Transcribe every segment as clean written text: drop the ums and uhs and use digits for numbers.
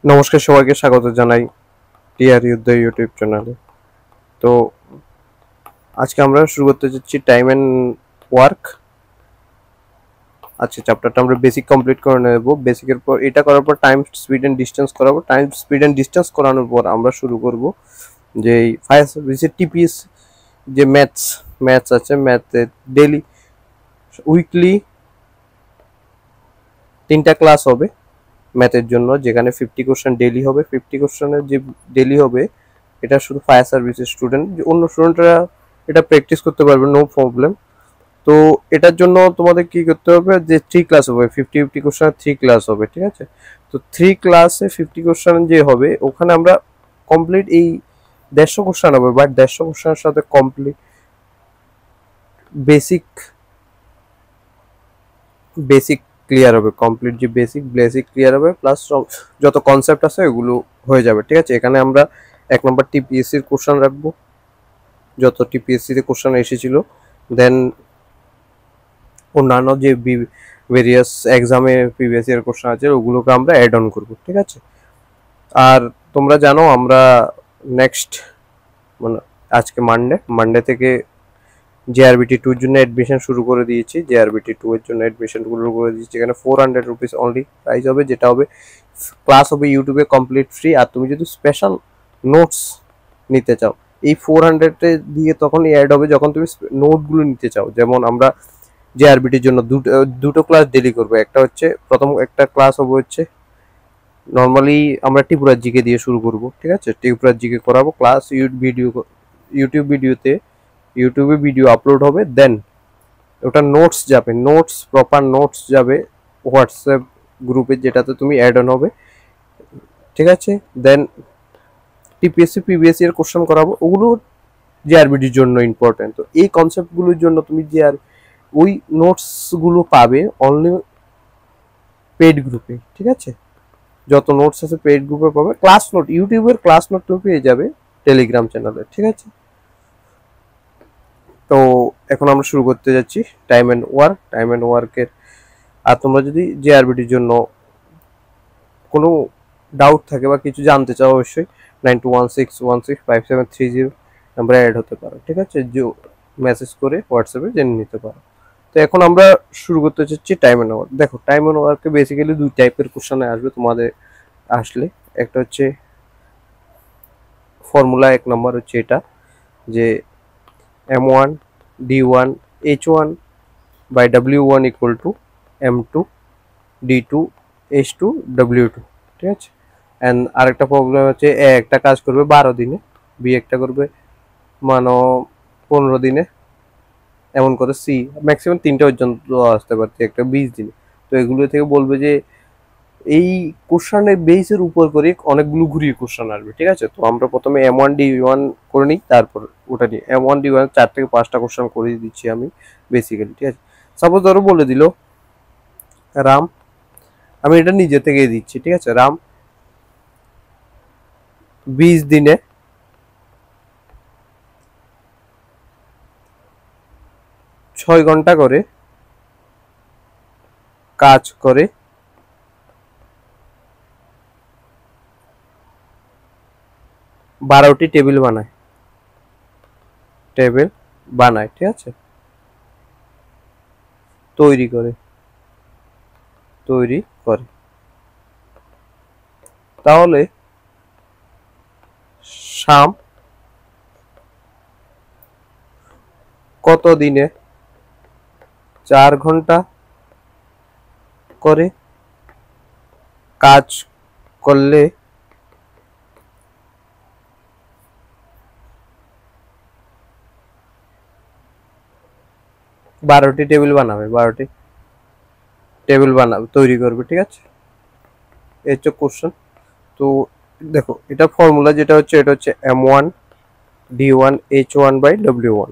নমস্কার, সবাইকে স্বাগত জানাই টিআর ইউথ ইউটিউব চ্যানেলে। তো আজকে আমরা শুরু করতে যাচ্ছি টাইম অ্যান্ড ওয়ার্ক। আজকে চ্যাপ্টারটা আমরা বেসিক কমপ্লিট করে নেব। বেসিকের পর এটা করার পর টাইম স্পিড অ্যান্ড ডিস্টেন্স করাবো। টাইম স্পিড অ্যান্ড ডিস্টেন্স করানোর পর আমরা শুরু করব যে ফায়ার সার্ভিসের টিপিএস যে ম্যাথস আছে, ম্যাথে ডেলি উইকলি 3টা ক্লাস হবে ম্যাথের জন্য, যেখানে 50 কোশ্চেন ডেলি হবে। 50 কোশ্চেনের যে ডেলি হবে এটা শুধু ফায়ার সার্ভিসের স্টুডেন্ট, অন্য স্টুডেন্টরা এটা প্র্যাকটিস করতে পারবে, নো প্রবলেম। তো এটার জন্য তোমাদের কি করতে হবে, যে 3 ক্লাস হবে, 50 কোশ্চেন 3 ক্লাস হবে, ঠিক আছে? তো 3 ক্লাসে 50 কোশ্চেন যে হবে, ওখানে আমরা কমপ্লিট এই 150 কোশ্চেন হবে, বাট 150 কোশ্চেনের সাথে কমপ্লিট বেসিক বেসিক ক্লিয়ার হবে, কমপ্লিট যে বেসিক ক্লিয়ার হবে, প্লাস যত কনসেপ্ট আছে এগুলো হয়ে যাবে, ঠিক আছে? এখানে আমরা 1 নম্বর টিপিএসসির কোশ্চেন রাখবো, যত টিপিএসসিতে কোশ্চেন এসেছিল, দেন অন্যান্য যে ভেরিয়াস এক্সামে প্রিভিয়াস ইয়ার কোশ্চেন আছে ওগুলোকে আমরা অ্যাড অন করবো, ঠিক আছে? আর তোমরা জানো আমরা নেক্সট মানে আজকে মানডে থেকে JRBT2 এর জন্য অ্যাডমিশন শুরু করে দিয়েছি। JRBT2 এর জন্য অ্যাডমিশন শুরু করে দিয়েছি, এখানে 400 রুপিস অনলি প্রাইস হবে, যেটা হবে ক্লাস হবে ইউটিউবে কমপ্লিট ফ্রি। আর তুমি যদি স্পেশাল নোটস নিতে চাও, এই 400 দিয়ে তখনই অ্যাড হবে যখন তুমি নোটগুলো নিতে চাও। যেমন আমরা JRBTর জন্য দুটো ক্লাস ডেলি করবো। একটা হচ্ছে প্রথম একটা ক্লাস হবে হচ্ছে নর্মালি আমরা ত্রিপুরার জিকে দিয়ে শুরু করব, ঠিক আছে? ত্রিপুরার জিকে করাবো ক্লাস, ইউটিউবে ভিডিও আপলোড হবে, দেন ওটা নোটস যাবে, প্রপার নোটস যাবে হোয়াটসঅ্যাপ গ্রুপে, যেটাতে তুমি অ্যাড অন হবে, ঠিক আছে? দেন টিপিএসসি পিবিএসসি এর কোশ্চেন করাবো, ওগুলো JRBTর জন্য ইম্পর্টেন্ট। তো এই কনসেপ্টগুলোর জন্য তুমি ওই নোটসগুলো পাবে অনলি পেইড গ্রুপে, ঠিক আছে? যত নোটস আছে পেইড গ্রুপে পাবে, ক্লাস নোট ইউটিউবের ক্লাস নোট তুমি পেয়ে যাবে টেলিগ্রাম চ্যানেলে, ঠিক আছে? তো এখন আমরা শুরু করতে যাচ্ছি টাইম অ্যান্ড ওয়ার্কের। আর তোমরা যদি JRBTর জন্য কোনো ডাউট থাকে বা কিছু জানতে চাও, অবশ্যই 9216165730 নাম্বারে অ্যাড হতে পারো, ঠিক আছে? যে মেসেজ করে হোয়াটসঅ্যাপে জেনে নিতে পারো। তো এখন আমরা শুরু করতে চাচ্ছি টাইম অ্যান্ড ওয়ার্ক। দেখো, টাইম অ্যান্ড ওয়ার্কে বেসিক্যালি দুই টাইপের কোশ্চেন আসবে তোমাদের আসলে। একটা হচ্ছে ফর্মুলা, 1 নম্বর হচ্ছে এটা যে M1D1H1/W1 ইকুয়াল টু M2D2H2W2, ঠিক আছে? অ্যান্ড আরেকটা প্রবলেম হচ্ছে একটা কাজ করবে 12 দিনে, বি একটা করবে মানো 15 দিনে, এমন করে সি ম্যাক্সিমাম 3টে পর্যন্ত আসতে পারছে, একটা 20 দিনে। তো এগুলো থেকে বলবে যে এই কোশ্চেনের বেসের উপর করে অনেকগুলো ঘুরিয়ে কোশ্চেন আসবে, ঠিক আছে? তো আমরা প্রথমে M1D1 করে নিই, তারপর ওটা নিয়ে M1D1 4 থেকে 5টা কোশ্চেন করে দিচ্ছি আমি বেসিক্যালি, ঠিক আছে? সাপোজ ধরো বলে দিল রাম, আমি এটা নিজে থেকে দিচ্ছি, ঠিক আছে? রাম 20 দিনে 6 ঘন্টা করে কাজ করে 12টি টেবিল বানায়, ঠিক আছে? তৈরি করে তাহলে শাম কত দিনে 4 ঘন্টা করে কাজ করলে 12টি টেবিল তৈরি করবে, ঠিক আছে? এই হচ্ছে কোশ্চেন। তো দেখো, এটা ফর্মুলা যেটা হচ্ছে, এটা হচ্ছে M1D1H1/W1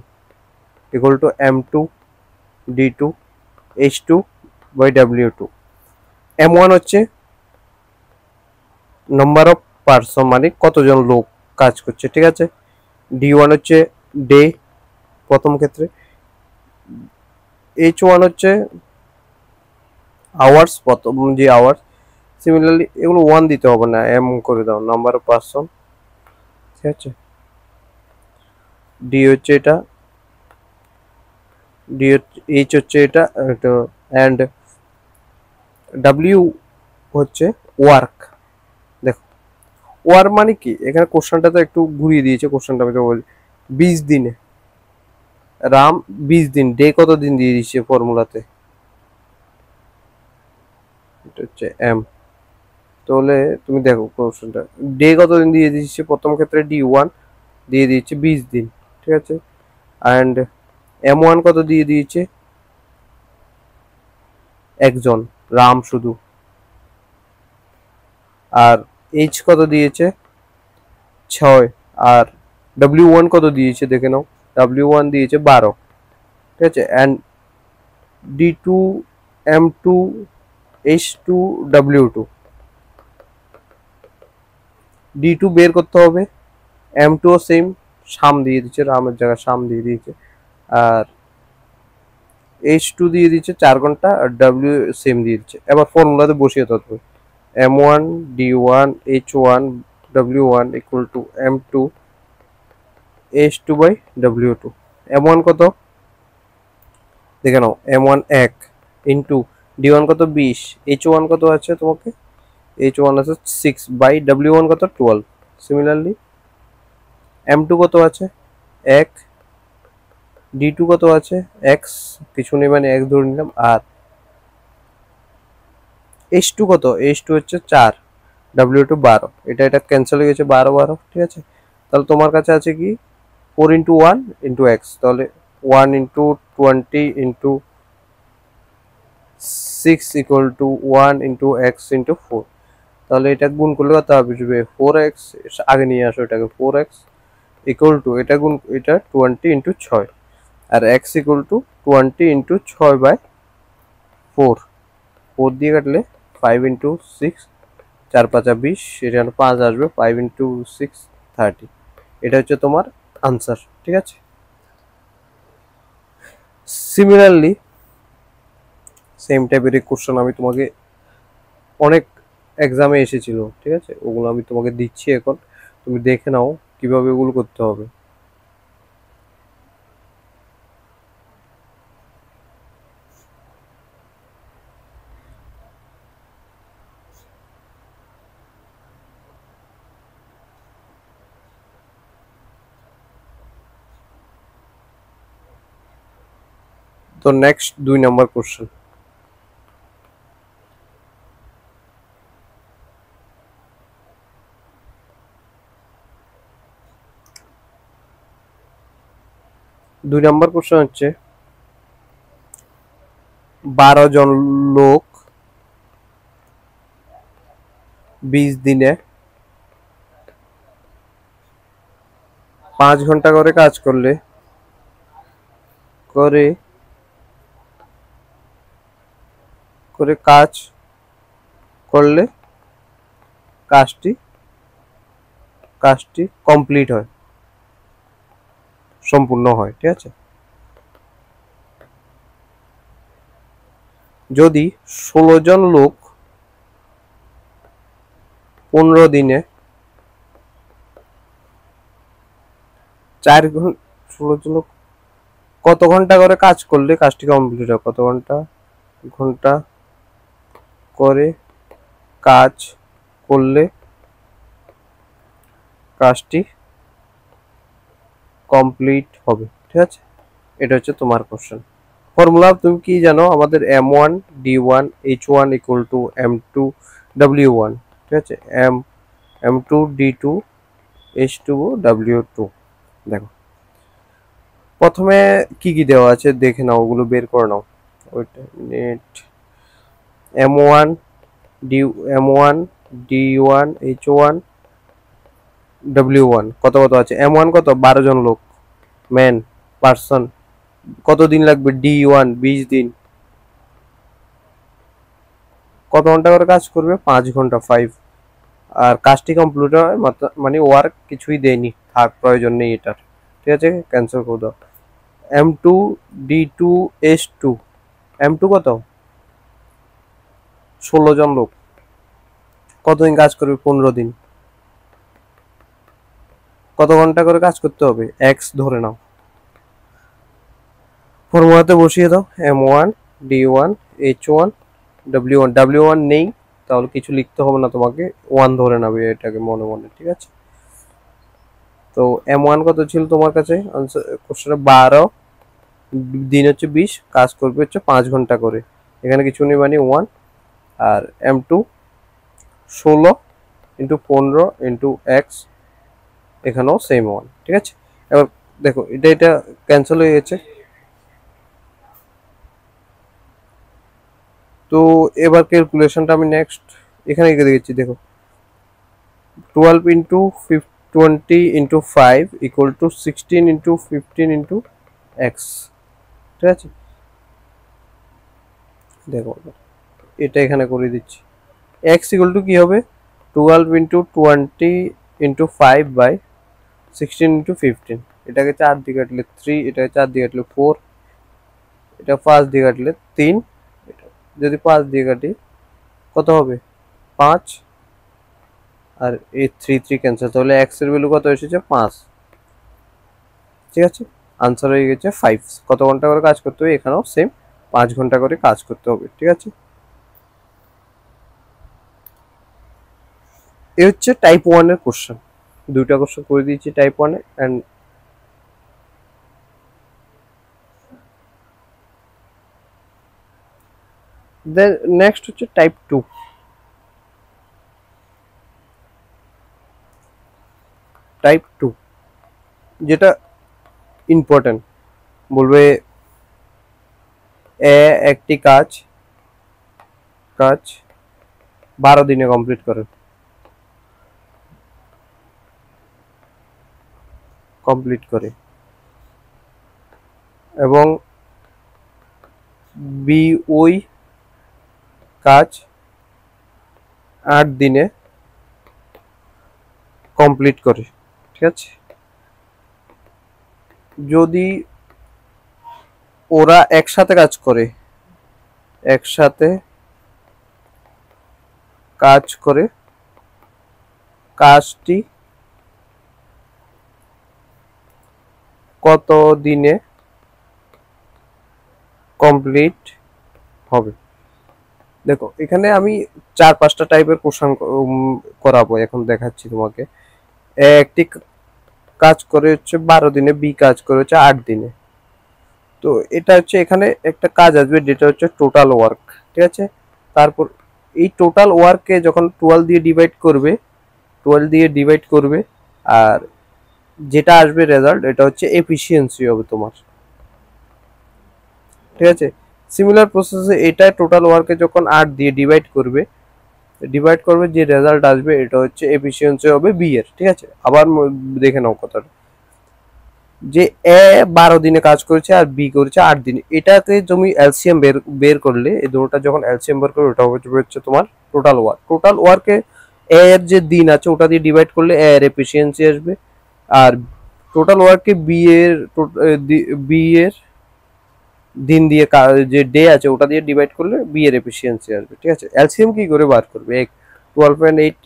equal to M2D2H2/W2। M1 হচ্ছে নাম্বার অফ পার্সন, মানে কতজন লোক কাজ করছে, ঠিক আছে? D1 হচ্ছে ডে প্রথম ক্ষেত্রে, H1 হচ্ছে আওয়ার্স, প্রথম যে আওয়ার্স, সিমিলারলি এগুলো 1 দিতে হবে না, এম করে দাও, নাম্বার অফ পার্সন, ঠিক আছে। ডি হচ্ছে এটা, এইচ হচ্ছে এটা, অ্যান্ড ডাব্লিউ হচ্ছে ওয়ার্ক। দেখো ওয়ার্ক মানে কি, এখানে কোশ্চেনটা তো একটু ঘুরিয়ে দিয়েছে, কোশ্চেনটা আমি তো বলি 20 দিনে রাম 20 দিন, ডে কত দিন দিয়ে দিচ্ছে ফর্মুলাতে, এটা হচ্ছে এম। তাহলে তুমি দেখো কোশ্চেনটা ডে কত দিন দিয়ে দিচ্ছে, প্রথম ক্ষেত্রে D1 দিয়ে দিচ্ছে 20 দিন, ঠিক আছে। অ্যান্ড M1 কত দিয়ে দিয়েছে, একজন, রাম শুধু। আর এইচ কত দিয়েছে, 6। আর W1 কত দিয়েছে দেখে নাও, W1 দিয়েছে 12, ঠিক আছে। And D2 M2 H2 W2, D2 বের করতে হবে, M2 ও সেম, শাম দিয়ে দিচ্ছে, রামের জায়গায় শাম দিয়ে দিয়েছে। আর H2 দিয়ে দিচ্ছে 4 ঘন্টা, আর W সেম দিয়ে দিচ্ছে। এবার ফর্মুলাতে বসিয়ে তত্ত্ব, M1 D1 H1 W1 equal to M2 H2 by W2। M1 কত দেখে নাও, M1 1 ইন্টু D1 কত 20, H1 কত আছে তোমাকে, H1 আছে 6 বাই W1 কত 12। সিমিলারলি M2 কত আছে 1, D2 কত আছে x, কিছু নেই মানে x ধরে নিলাম। আর H2 কত, H2 হচ্ছে 4, W2 12, এটা ক্যান্সেল হয়ে গেছে 12 12, ঠিক আছে। তাহলে তোমার কাছে আছে কি 4 ইন্টু 1 ইন্টু x, তাহলে 1 into 20 into 6 equal to 1 into x into 4। তাহলে এটা গুণ করলে কত আসবে 4x, আগে নিয়ে আসো এটাকে, 4x ইকুয়াল টু এটা গুণ এটা 20 ইন্টু 6, আর x equal to 20 into 6 by 4, 4 দিয়ে কাটলে 5 ইন্টু 6, 4 5 20, এখানে 5 আসবে, 5 ইন্টু 6 30। এটা হচ্ছে তোমার আনসার, ঠিক আছে। সিমিলারলি সেম টাইপের কোশ্চেন আমি তোমাকে অনেক এক্সামে এসেছিল, ঠিক আছে, ওগুলো আমি তোমাকে দিচ্ছি এখন, তুমি দেখে নাও কিভাবে ওগুলো করতে হবে। তো নেক্সট 2 নম্বর কোশ্চেন, কোশ্চেন হচ্ছে 12 জন লোক 20 দিনে 5 ঘন্টা করে কাজ করলে করে করে কাজ করলে কাজটি কমপ্লিট হয়, সম্পূর্ণ হয়, ঠিক আছে। যদি 16 জন লোক 15 দিনে 4 ঘন্টা, 16 জন লোক কত ঘন্টা করে কাজ করলে কাজটি কমপ্লিট হয়, কত ঘন্টা ঘন্টা করে কাজ করলে কাজটি কমপ্লিট হবে, ঠিক আছে। এটা হচ্ছে তোমার কোশ্চেন। ফর্মুলা তুমি কি জানো, আমাদের M1 D1 H1 equal to M2 W1, ঠিক আছে। M2 D2 H2 W2। দেখো প্রথমে কি কি দেওয়া আছে দেখে নাও, ওগুলো বের করে নাও। ওইটা net M1 M1 D1 H1 W1 কত কত আছে, M1 কত 12 জন লোক, ম্যান পার্সন, কত দিন লাগবে D1 20 দিন, কত ঘন্টা করে কাজ করবে 5 ঘন্টা 5। আর কাজটি কমপ্লিট হয় মানে ওয়ার্ক কিছুই দেয়নি, থাক প্রয়োজন নেই এটার, ঠিক আছে, ক্যান্সেল করে দাও। M2 D2 H2, M2 কত 16 জন লোক, কতদিন কাজ করবে? 15 দিন। কত ঘন্টা করে কাজ করতে হবে? এক্স ধরে নাও, ফর্মুলাতে বসিয়ে দাও। M1 D1 H1 W1। W1 নেই, তাহলে কিছু লিখতে হবে না তোমাকে, 1 ধরে নেবে এটাকে মনে মনে, ঠিক আছে? তো M1 কত ছিল তোমার কাছে? আনসার কোশ্চেনে 12, দিন হচ্ছে 20, কাজ করবে হচ্ছে 5 ঘন্টা করে, এখানে কিছু নেই মানে 1। আর M2 16 ইন্টু 15 ইন্টু এক্স, এখানেও সেম 1, ঠিক আছে? এবার দেখো এটা ক্যান্সেল হয়ে গেছে। তো এবার ক্যালকুলেশনটা আমি নেক্সট এখানে লিখে দিয়েছি, দেখো 12 into 20 into 5 equal to 16 into 15 into x, ঠিক আছে? দেখো এটা এখানে করে দিচ্ছি। এক্স ইকুয়াল টু কি হবে? 12 ইন্টু 20 ইন্টু 5 বাই 16 ইন্টু 15। এটাকে 4 দিয়ে কাটলে 3, এটাকে 4 দিয়ে কাটলে 4, এটা 5 দিয়ে কাটলে 3, যদি 5 দিয়ে কাটি কত হবে? 5, আর এই 3 3 ক্যান্সেল, তাহলে এক্স এর ভ্যালু কত এসেছে? 5, ঠিক আছে? আনসার হয়ে গেছে 5। কত ঘন্টা করে কাজ করতে হবে? এখানেও সেম 5 ঘন্টা করে কাজ করতে হবে, ঠিক আছে? এ হচ্ছে টাইপ 1 এর কোশ্চেন। দুইটা কোশ্চেন করে দিয়েছি টাইপ 1 এ। অ্যান্ড দেন নেক্সট হচ্ছে টাইপ 2। টাইপ 2 যেটা ইম্পর্টেন্ট, বলবে একটি কাজ 12 দিনে কমপ্লিট করে, এবং বি ওই কাজ 8 দিনে কমপ্লিট করে, ঠিক আছে? যদি ওরা একসাথে কাজ করে কাজটি কত দিনে কমপ্লিট হবে? দেখো এখানে আমি 4-5টা টাইপের কোশ্চেন করাবো, এখন দেখাচ্ছি তোমাকে। একটি কাজ করে হচ্ছে 12 দিনে, বি কাজ করে হচ্ছে 8 দিনে। তো এটা হচ্ছে এখানে একটা কাজ আসবে যেটা হচ্ছে টোটাল ওয়ার্ক, ঠিক আছে? তারপর এই টোটাল ওয়ার্ককে যখন 12 দিয়ে ডিভাইড করবে, আর যেটা আসবে রেজাল্ট, এটা হচ্ছে এফিসিয়েন্সি হবে তোমার, ঠিক আছে? সিমিলার প্রসেসে এটা টোটাল ওয়ার্কে যখন 8 দিয়ে ডিভাইড করবে, যে রেজাল্ট আসবে এটা হচ্ছে এফিসিয়েন্সি হবে বি এর, ঠিক আছে? আবার দেখে নাও কথাটা, যে এ 12 দিনে কাজ করেছে আর বি করেছে 8 দিনে, এটাতে তুমি এলসিএম বের করলে, এই দুটোটা যখন এলসিএম বের করবে, ওটা হচ্ছে তোমার টোটাল ওয়ার্কে এ এর যে দিন আছে ওটা দিয়ে ডিভাইড করলে এ এর এফিসিয়েন্সি আসবে, আর টোটাল ওয়ার্কে বি এর দিন দিয়ে যে ডে আছে ওটা দিয়ে ডিভাইড করলে বি এর এফিসিয়েন্সি আসবে, ঠিক আছে? এলসিএম কি করে বার করবে? 12.8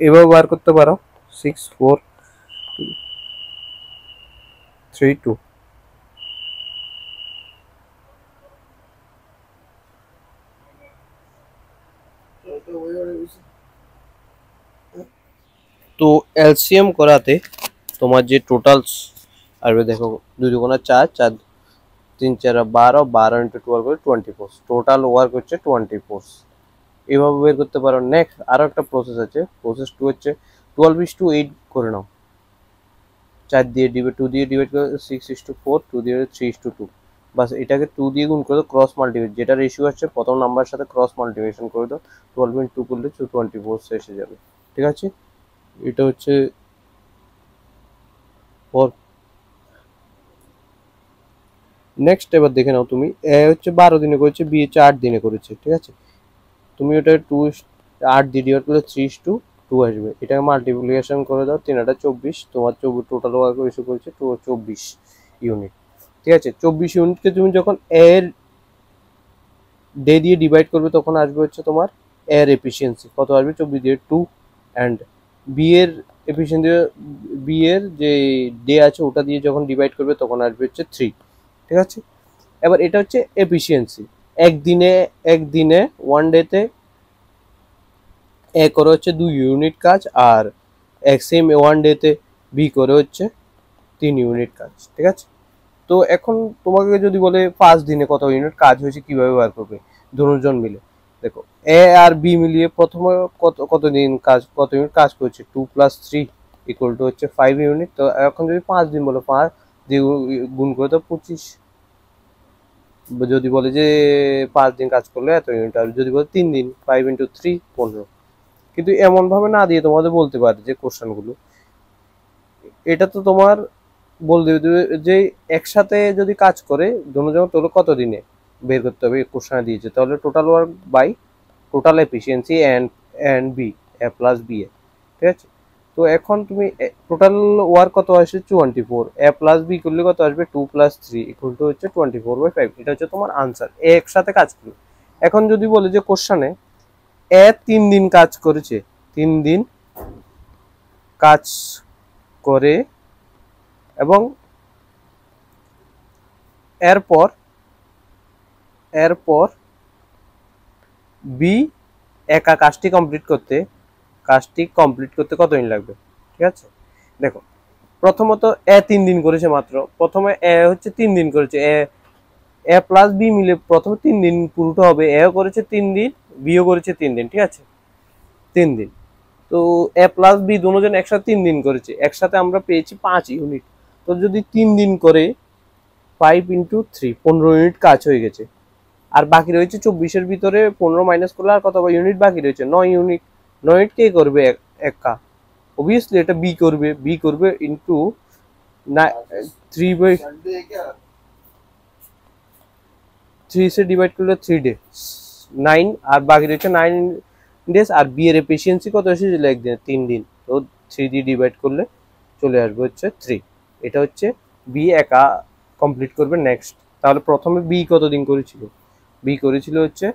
এভাবে বার করতে পারো, 6 4 3 2। তো এলসিএম করাতে তোমার যে টোটাল আসবে, দেখো 2 2 4, 4 3 4 12, 12 ইন্টু 12 করে 24, টোটাল ওয়ার্ক হচ্ছে 24। এইভাবে বের করতে পারো। নেক্সট আরো একটা প্রসেস আছে, প্রসেস 2 হচ্ছে 12:8 করে নাও, 4 দিয়ে ডিভাইড, 2 দিয়ে ডিভাইড করে 6:4, 2 দিয়ে 3:2, বাস এটাকে 2 দিয়ে গুণ করে দাও, ক্রস মাল্টিপ্লাই, যেটা রেশিও আছে প্রথম নাম্বারের সাথে ক্রস মাল্টিপ্লিকেশন করে দাও, 12 করলে 24 এসে যাবে, ঠিক আছে? এটা হচ্ছে ফর। নেক্সট এবার দেখে নাও, তুমি এ হচ্ছে 12 দিনে করেছে, বি হচ্ছে 8 দিনে করেছে, ঠিক আছে? তুমি ওটা 8 দিয়ে ডিভাইড করলে 3:2 আসবে, এটাকে মাল্টিপ্লিকেশন করে দাও, 3 8 24, তোমার টোটাল ওয়ার্ক রেশিও করেছে 24 ইউনিট, ঠিক আছে? 24 ইউনিটকে তুমি যখন এর ডে দিয়ে ডিভাইড করবে তখন আসবে হচ্ছে তোমার এর এফিসিয়েন্সি কত আসবে 24 দিয়ে 2, অ্যান্ড বি এর এফিসিয়েন্সি, বি এর যে ডে আছে ওটা দিয়ে যখন ডিভাইড করবে তখন আসবে হচ্ছে 3, ঠিক আছে। এবার এটা হচ্ছে এফিসিয়েন্সি, একদিনে একদিনে ওয়ান ডেতে এ করে হচ্ছে 2 ইউনিট কাজ, আর এক সেম ওয়ান ডেতে বি করে হচ্ছে 3 ইউনিট কাজ, ঠিক আছে। তো এখন তোমাকে যদি বলে 5 দিনে কত ইউনিট কাজ হয়েছে কিভাবে বার করবে দুজন মিলে, দেখো এ আর বি মিলিয়ে প্রথমে কতদিন কাজ, কত ইউনিট কাজ করছে, 2 + 3 = হচ্ছে 5 ইউনিট। তো এখন যদি 5 দিন বলো 5 দিয়ে গুণ করে তো 25, যদি বলে যে 5 দিন কাজ করলে এত ইউনিট, আর যদি বলে 3 দিন 5 × 3 15। কিন্তু এমন ভাবে না দিয়ে তোমাদের বলতে পারে যে কোশ্চেনগুলো, এটা তো তোমার বলে দেবে যে একসাথে যদি কাজ করে দুজন তাহলে কত দিনে বের করতে হবে, কোশ্চেন দিয়েছে তাহলে total work by total efficiency and B A plus B A, ঠিক আছে। তো এখন তুমি টোটাল ওয়ার্ক কত আসছে 24, এ প্লাস বি করলে কত আসবে 2 + 3 = হচ্ছে 24/5, এটা হচ্ছে তোমার আনসার একসাথে কাজ করবে। এখন যদি বলে যে কোশ্চেনে এ 3 দিন কাজ করেছে, 3 দিন কাজ করে এবং এরপর এরপর বি একা কাজটি কমপ্লিট করতে কতদিন লাগবে, ঠিক আছে। দেখো প্রথমত এ 3 দিন করেছে মাত্র, প্রথমে এ হচ্ছে 3 দিন করেছে, এ প্লাস বি মিলে প্রথমে 3 দিন পুরোটা হবে, এও করেছে 3 দিন বিও করেছে 3 দিন, ঠিক আছে 3 দিন। তো এ প্লাস বি দুজন একসাথে 3 দিন করেছে, একসাথে আমরা পেয়েছি 5 ইউনিট। তো যদি 3 দিন করে 5 × 3 15 ইউনিট কাজ হয়ে গেছে, আর বাকি রয়েছে 24-এর ভিতরে 15 মাইনাস করলে আর কত ইউনিট বাকি রয়েছে 9 ইউনিট। 9 ইউনিট কে করবে একা, অবভিয়াসলি এটা বি করবে ইনটু 3 से ডিভাইড করলে 3 ডে 9, আর বাকি রয়েছে 9 ডেজ, আর বি এর এফিসিয়েন্সি কত এসেছিল একদিন 3 দিন, তো 3 দিয়ে ডিভাইড করলে চলে আসবে হচ্ছে 3। এটা হচ্ছে বি একা কমপ্লিট করবে নেক্সট। তাহলে প্রথমে বি কতদিন করেছিল, বি করেছিল হচ্ছে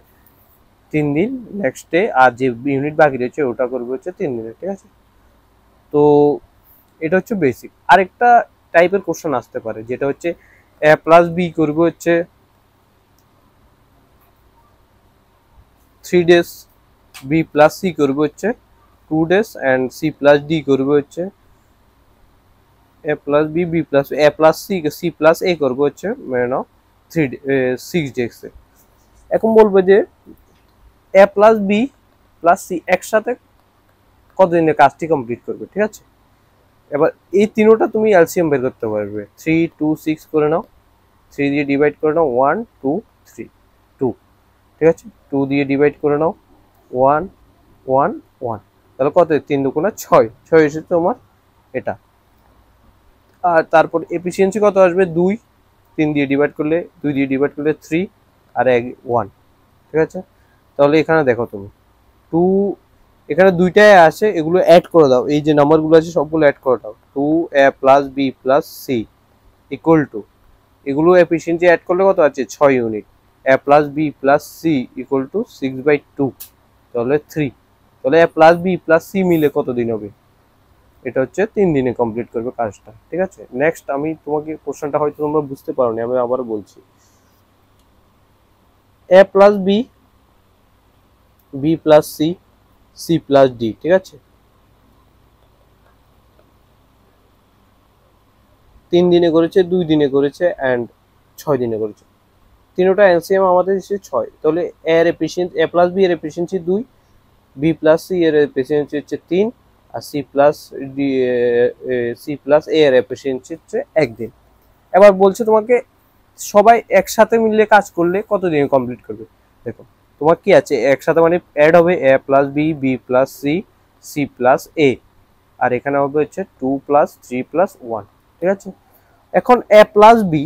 3 দিন নেক্সট ডে, আর যে ইউনিট বাকি রয়েছে ওটা করবে হচ্ছে 3 দিনে, ঠিক আছে। তো এটা হচ্ছে বেসিক। আরেকটা টাইপের কোশ্চেন আসতে পারে যেটা হচ্ছে এ প্লাস বি করবে হচ্ছে 3 ডেজ, বি প্লাস সি করবে হচ্ছে 2 days, and C plus D করবে হচ্ছে A plus B B plus A plus C plus A করবে হচ্ছে মেনে নাও 6 ডেজ। এখন বলবে যে A plus B plus C একসাথে কতদিনে কাজটি কমপ্লিট করবে, ঠিক আছে। এবার এই তিনোটা তুমি এলসিএম বের করতে পারবে, 3 2 6 করে নাও, 3 দিয়ে ডিভাইড করে নাও 1 2 3 2, ঠিক আছে। 2 দিয়ে ডিভাইড করে নাও 1 1 1, তাহলে কত 3 2 6 6 এসেছে তোমার এটা। আর তারপর এফিসিয়েন্সি কত আসবে 2, 3 দিয়ে ডিভাইড করলে 2 দিয়ে ডিভাইড করলে 3, আর 1, ঠিক আছে। তাহলে এখানে দেখো তুমি 2, এখানে দুইটাই আছে, এগুলো অ্যাড করে দাও, এই যে নাম্বারগুলো আছে সবগুলো অ্যাড করে দাও, 2 A plus B plus C equal to, এগুলো এফিসিয়েন্সি অ্যাড করলে কত আছে 6 unit, A plus B plus C equal to 6/2, তাহলে 3। তাহলে A plus B plus C মিলে কত দিন হবে, এটা হচ্ছে 3 দিনে কমপ্লিট করবে কাজটা, ঠিক আছে। নেক্সট আমি তোমাকে কোশ্চেনটা হয়তো তোমরা বুঝতে পারোনি, আমি আবার বলছি, A plus B B plus C C plus D, ঠিক আছে। 3 দিনে করেছে, 2 দিনে করেছে, অ্যান্ড 6 দিনে করেছে। তিনোটা এলসিএম আমাদের এসে 6, তাহলে এর এফিসিয়েন্সি এ প্লাস বি এর এফিসিয়েন্সি 2, বি প্লাস সি এর এফিসিয়েন্সি হচ্ছে 3, আর সি প্লাস এ এর এফিসিয়েন্সি হচ্ছে 1 দিন। এবার বলছে তোমাকে সবাই একসাথে মিলে কাজ করলে কত দিনে কমপ্লিট করবে। দেখো তোমার কি আছে একসাথে মানে অ্যাড হবে A plus B B plus C C plus A, আর এখানে হবে হচ্ছে 2 + 3 + 1, ঠিক আছে। এখন এ প্লাস বি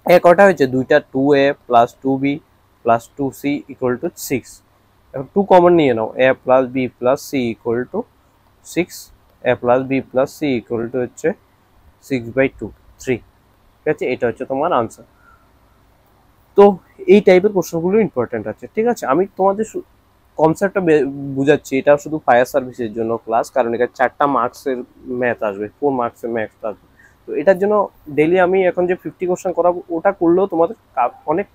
এ কটা হয়েছে দুইটা, 2a plus 2b plus 2c equal to 6। এখন 2 কমন নিয়ে নাও, a plus B plus C equal to 6, a plus B plus C equal to হচ্ছে 6/2 3, ঠিক আছে। এটা হচ্ছে তোমার আনসার। তো এই টাইপের কোশ্চেনগুলো ইম্পর্টেন্ট আছে, ঠিক আছে। আমি তোমাদের কনসেপ্টটা বুঝাচ্ছি, এটা শুধু ফায়ার সার্ভিসের জন্য ক্লাস, কারণ এটা 4টা মার্কসের ম্যাথ আসবে, 4 মার্কসের ম্যাথ আসবে। তো এটার জন্য ডেলি আমি এখন যে 50 কোশ্চেন করাবো, ওটা করলেও তোমাদের অনেক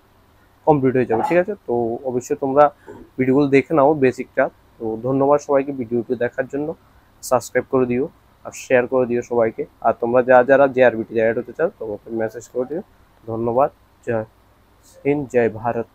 কমপ্লিট হয়ে যাবে, ঠিক আছে? তো অবশ্যই তোমরা ভিডিওগুলো দেখে নাও বেসিকটা। তো ধন্যবাদ সবাইকে ভিডিওটি দেখার জন্য। সাবস্ক্রাইব করে দিও আর শেয়ার করে দিও সবাইকে। আর তোমরা যারা জেআরবিটি অ্যাড হতে চাও তোমাকে মেসেজ করে দিও। ধন্যবাদ। জয় হিন্দ, জয় ভারত।